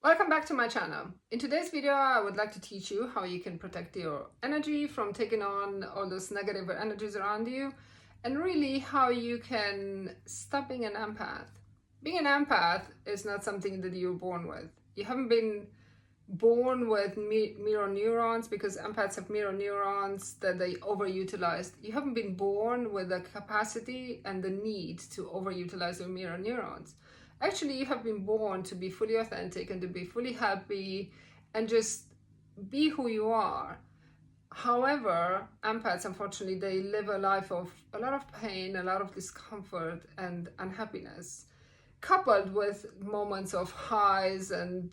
Welcome back to my channel. In today's video, I would like to teach you how you can protect your energy from taking on all those negative energies around you, and really how you can stop being an empath. Being an empath is not something that you're born with. You haven't been born with mirror neurons, because empaths have mirror neurons that they overutilize. You haven't been born with the capacity and the need to overutilize your mirror neurons. Actually, you have been born to be fully authentic and to be fully happy and just be who you are. However, empaths, unfortunately, they live a life of a lot of pain, a lot of discomfort and unhappiness, coupled with moments of highs and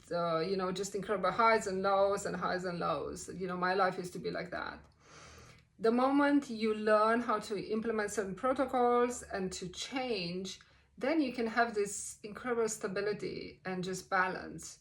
just incredible highs and lows and highs and lows. My life used to be like that. The moment you learn how to implement certain protocols and to change, then you can have this incredible stability and just balance.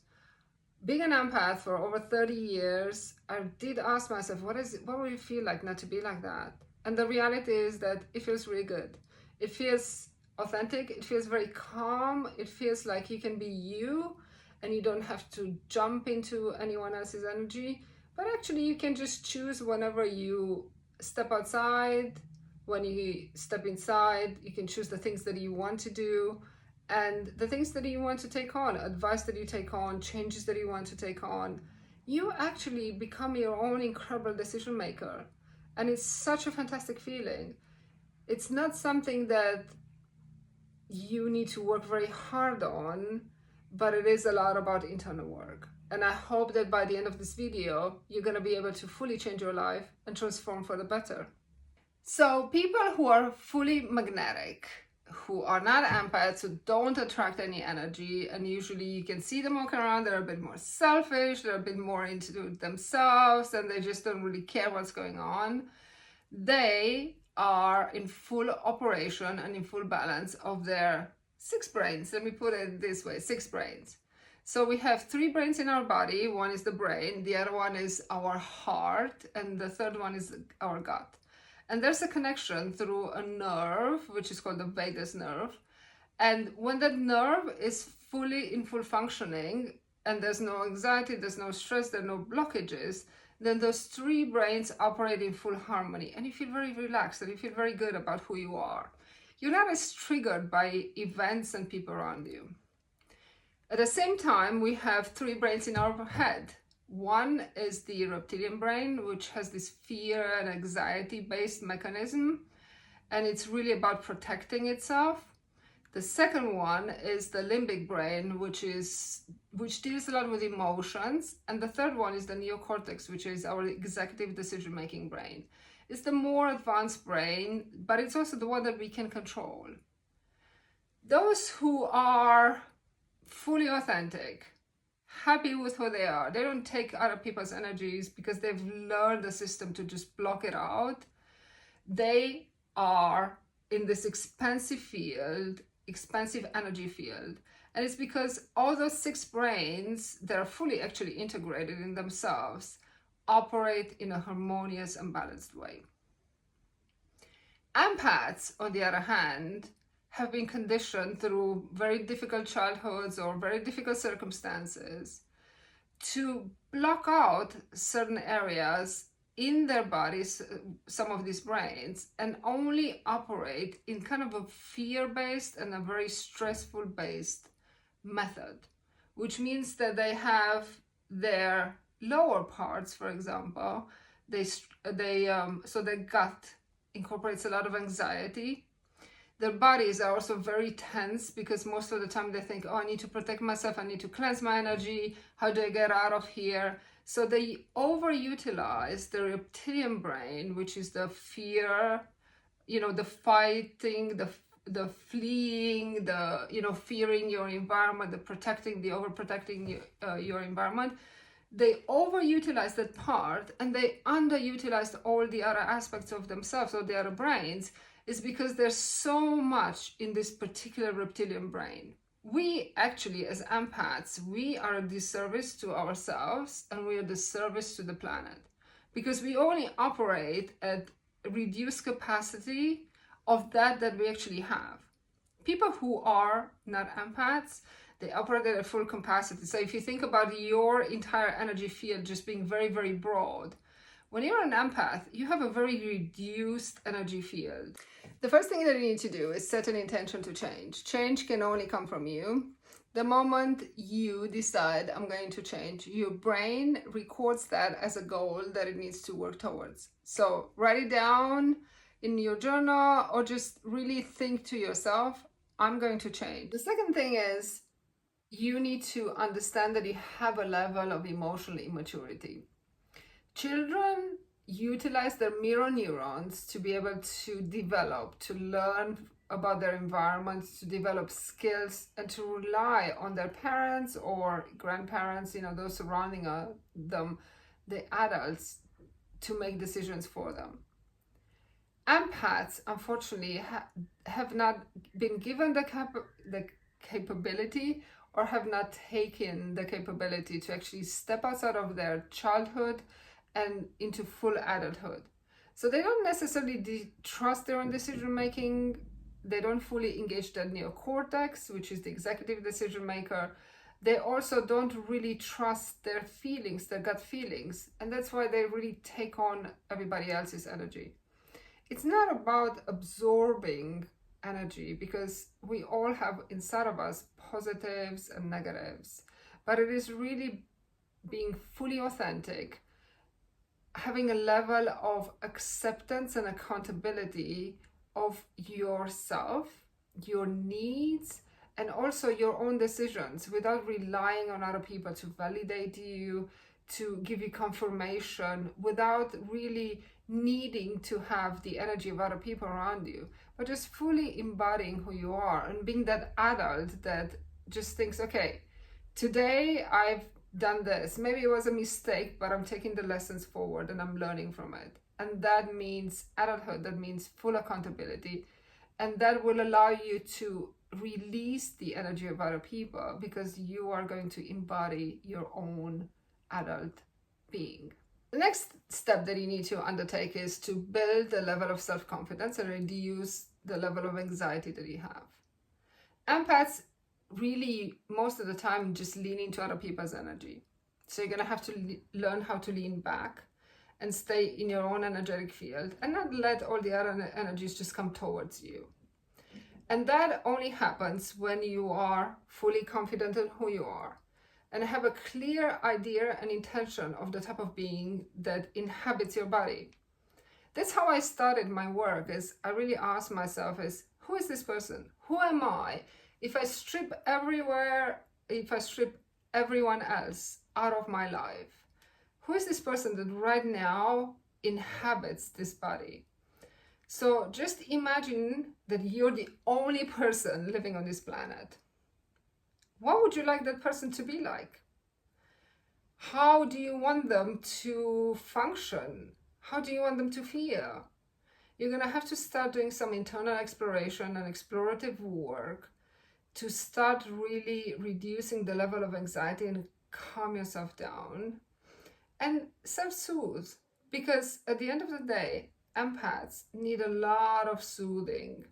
Being an empath for over 30 years, I did ask myself, what would it feel like not to be like that? And the reality is that it feels really good. It feels authentic, it feels very calm, it feels like you can be you and you don't have to jump into anyone else's energy, but actually you can just choose whenever you step outside. When you step inside, you can choose the things that you want to do and the things that you want to take on, advice that you take on, changes that you want to take on. You actually become your own incredible decision maker. And it's such a fantastic feeling. It's not something that you need to work very hard on, but it is a lot about internal work. And I hope that by the end of this video, you're going to be able to fully change your life and transform for the better. So people who are fully magnetic, who are not empaths, who don't attract any energy, and usually you can see them walking around, they're a bit more selfish, they're a bit more into themselves, and they just don't really care what's going on. They are in full operation and in full balance of their 6 brains. Let me put it this way, 6 brains. So we have 3 brains in our body. One is the brain, the other one is our heart, and the third one is our gut. And there's a connection through a nerve, which is called the vagus nerve. And when that nerve is fully in full functioning, and there's no anxiety, there's no stress, there are no blockages, then those 3 brains operate in full harmony. And you feel very relaxed and you feel very good about who you are. You're not as triggered by events and people around you. At the same time, we have 3 brains in our head. One is the reptilian brain, which has this fear and anxiety-based mechanism, and it's really about protecting itself. The second one is the limbic brain, which deals a lot with emotions, and the third one is the neocortex, which is our executive decision-making brain. It's the more advanced brain, but it's also the one that we can control. Those who are fully authentic, happy with who they are, they don't take other people's energies because they've learned the system to just block it out. They are in this expansive energy field, and it's because all those 6 brains that are fully actually integrated in themselves operate in a harmonious and balanced way. Empaths, on the other hand, have been conditioned through very difficult childhoods or very difficult circumstances to block out certain areas in their bodies, some of these brains, and only operate in kind of a fear-based and a very stressful-based method, which means that they have their lower parts, for example, so their gut incorporates a lot of anxiety. Their bodies are also very tense because most of the time they think, oh, I need to protect myself, I need to cleanse my energy, how do I get out of here? So they overutilize the reptilian brain, which is the fear, the fighting, the fleeing, the fearing your environment, the overprotecting your environment. They overutilize that part and they underutilize all the other aspects of themselves, or the other brains, is because there's so much in this particular reptilian brain. We actually, as empaths, we are a disservice to ourselves and we are a disservice to the planet, because we only operate at reduced capacity of that we actually have. People who are not empaths, They operate at full capacity. So if you think about your entire energy field just being very, very broad, when you're an empath, you have a very reduced energy field. The first thing that you need to do is set an intention to change. Change can only come from you. The moment you decide, I'm going to change, your brain records that as a goal that it needs to work towards. So write it down in your journal, or just really think to yourself, I'm going to change. The second thing is you need to understand that you have a level of emotional immaturity. Children utilize their mirror neurons to be able to develop, to learn about their environment, to develop skills, and to rely on their parents or grandparents, those surrounding them, the adults, to make decisions for them. Empaths, unfortunately, have not been given the capability, or have not taken the capability to actually step outside of their childhood and into full adulthood. So they don't necessarily trust their own decision making. They don't fully engage their neocortex, which is the executive decision maker. They also don't really trust their feelings, their gut feelings. And that's why they really take on everybody else's energy. It's not about absorbing energy, because we all have inside of us positives and negatives. But it is really being fully authentic, having a level of acceptance and accountability of yourself, your needs, and also your own decisions, without relying on other people to validate you, to give you confirmation, without really needing to have the energy of other people around you, but just fully embodying who you are and being that adult that just thinks, okay, today I've done this. Maybe it was a mistake, but I'm taking the lessons forward and I'm learning from it. And that means adulthood, that means full accountability. And that will allow you to release the energy of other people, because you are going to embody your own adult being. The next step that you need to undertake is to build a level of self-confidence and reduce the level of anxiety that you have. Empaths really, most of the time, just lean into other people's energy. So you're going to have to learn how to lean back and stay in your own energetic field and not let all the other energies just come towards you. And that only happens when you are fully confident in who you are and have a clear idea and intention of the type of being that inhabits your body. That's how I started my work. Is I really asked myself, who is this person? Who am I? If I strip everyone else out of my life, who is this person that right now inhabits this body? So just imagine that you're the only person living on this planet. What would you like that person to be like? How do you want them to function? How do you want them to feel? You're going to have to start doing some internal exploration and explorative work to start really reducing the level of anxiety and calm yourself down and self-soothe. Because at the end of the day, empaths need a lot of soothing.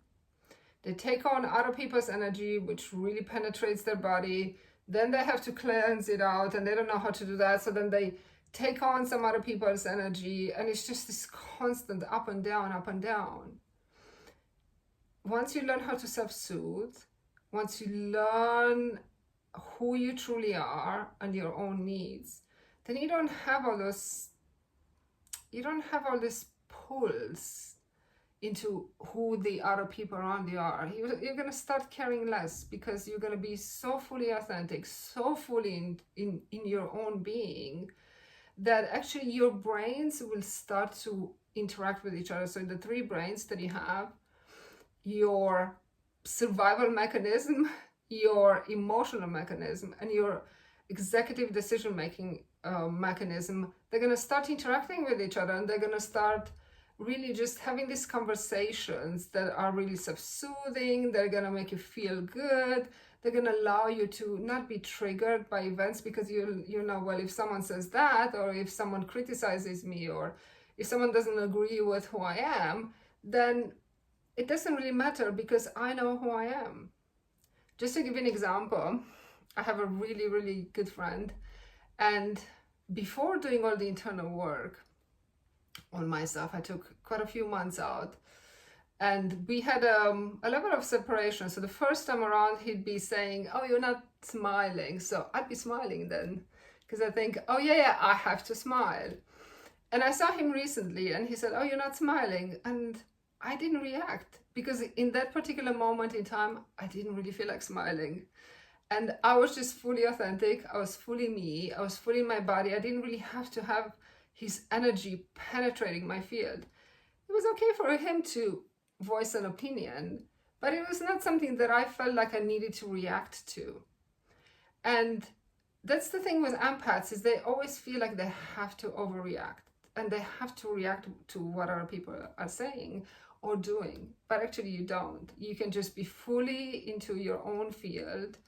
They take on other people's energy, which really penetrates their body. Then they have to cleanse it out, and they don't know how to do that. So then they take on some other people's energy, and it's just this constant up and down, up and down. Once you learn how to self-soothe, once you learn who you truly are and your own needs, then you don't have all this pulls into who the other people around you are. You're going to start caring less, because you're going to be so fully authentic, so fully in your own being, that actually your brains will start to interact with each other. So the three brains that you have, your survival mechanism, your emotional mechanism, and your executive decision-making mechanism, they're going to start interacting with each other, and they're going to start really just having these conversations that are really self-soothing. They're going to make you feel good. They're going to allow you to not be triggered by events, because you know, well, if someone says that, or if someone criticizes me, or if someone doesn't agree with who I am, then it doesn't really matter, because I know who I am. Just to give you an example, I have a really, really good friend. And before doing all the internal work on myself, I took quite a few months out. And we had a level of separation. So the first time around, he'd be saying, "Oh, you're not smiling." So I'd be smiling then, because I think, "Oh, yeah, I have to smile." And I saw him recently and he said, "Oh, you're not smiling." And I didn't react because in that particular moment in time, I didn't really feel like smiling. And I was just fully authentic. I was fully me. I was fully in my body. I didn't really have to have his energy penetrating my field. It was okay for him to voice an opinion, but it was not something that I felt like I needed to react to. And that's the thing with empaths, is they always feel like they have to overreact and they have to react to what other people are saying or doing. But actually you don't. You can just be fully into your own field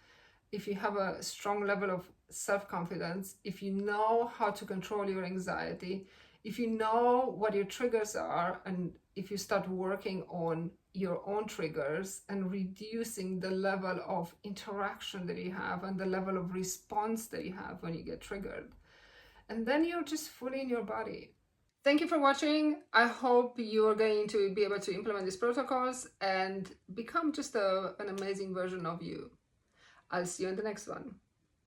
if you have a strong level of self-confidence, if you know how to control your anxiety, if you know what your triggers are, and if you start working on your own triggers and reducing the level of interaction that you have and the level of response that you have when you get triggered. And then you're just fully in your body. Thank you for watching. I hope you're going to be able to implement these protocols and become just an amazing version of you. I'll see you in the next one.